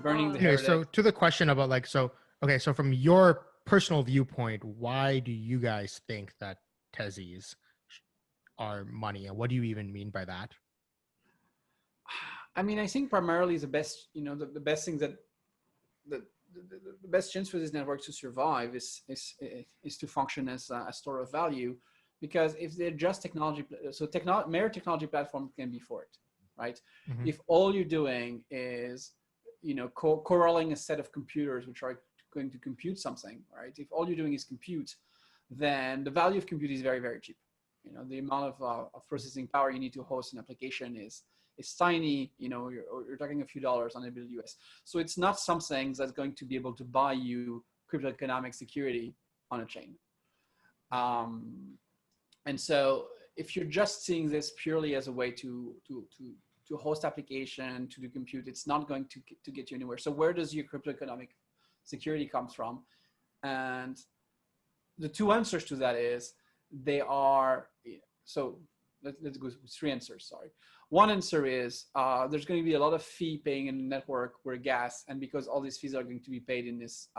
burning the Anyway, so heretics. to the question about like, okay, so from your personal viewpoint, why do you guys think that Tezos are money, and what do you even mean by that? I mean, I think primarily the best, the best things that the, the best chance for this network to survive is to function as a store of value, because if they're just technology, so mere technology platform can be for it, right? Mm-hmm. If all you're doing is corralling a set of computers which are going to compute something, right? If all you're doing is compute, then the value of compute is very, very cheap. The amount of processing power you need to host an application is tiny. You're talking a few dollars on AWS. So it's not something that's going to be able to buy you crypto economic security on a chain. And so if you're just seeing this purely as a way to host application, to do compute, it's not going to get you anywhere. So where does your crypto economic security come from? And the two answers to that is they are, so let's go with three answers, sorry. One answer is there's going to be a lot of fee paying in the network where gas, and because all these fees are going to be paid in this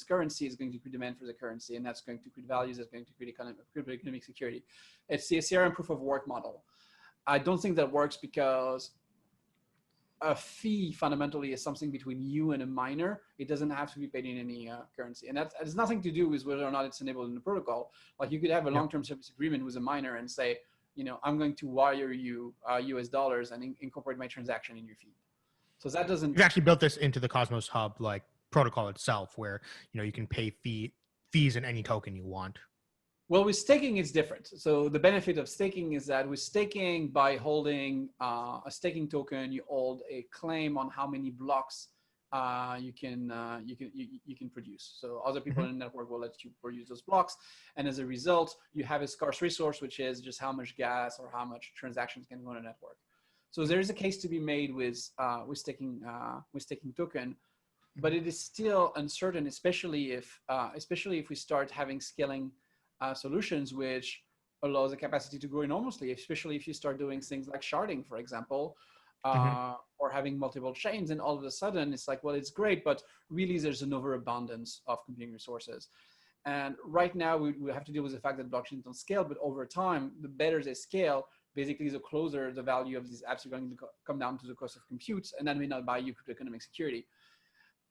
currency, is going to create demand for the currency, and that's going to create values, that's going to create economic security. It's the Ethereum proof of work model. I don't think that works because a fee fundamentally is something between you and a miner. It doesn't have to be paid in any currency. And that has nothing to do with whether or not it's enabled in the protocol. Like you could have a long-term service agreement with a miner and say, I'm going to wire you US dollars and incorporate my transaction in your fee. So that doesn't... You've actually built this into the Cosmos Hub like protocol itself, where you can pay fees in any token you want. Well, with staking, it's different. So the benefit of staking is that with staking, by holding a staking token, you hold a claim on how many blocks you can produce. So other people in the network will let you produce those blocks, and as a result, you have a scarce resource, which is just how much gas or how much transactions can go on a network. So there is a case to be made with staking token, but it is still uncertain, especially if we start having scaling solutions which allows the capacity to grow enormously, especially if you start doing things like sharding, for example, or having multiple chains, and all of a sudden it's like, well, it's great, but really there's an overabundance of computing resources. And right now we have to deal with the fact that blockchains don't scale, but over time, the better they scale, basically the closer the value of these apps are going to come down to the cost of compute, and that may not buy you crypto economic security.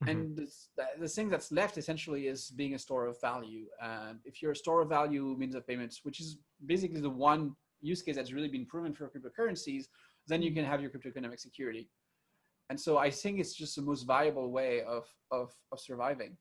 And the thing that's left essentially is being a store of value. And if you're a store of value means of payments, which is basically the one use case that's really been proven for cryptocurrencies, then you can have your crypto economic security. And so I think it's just the most viable way of surviving.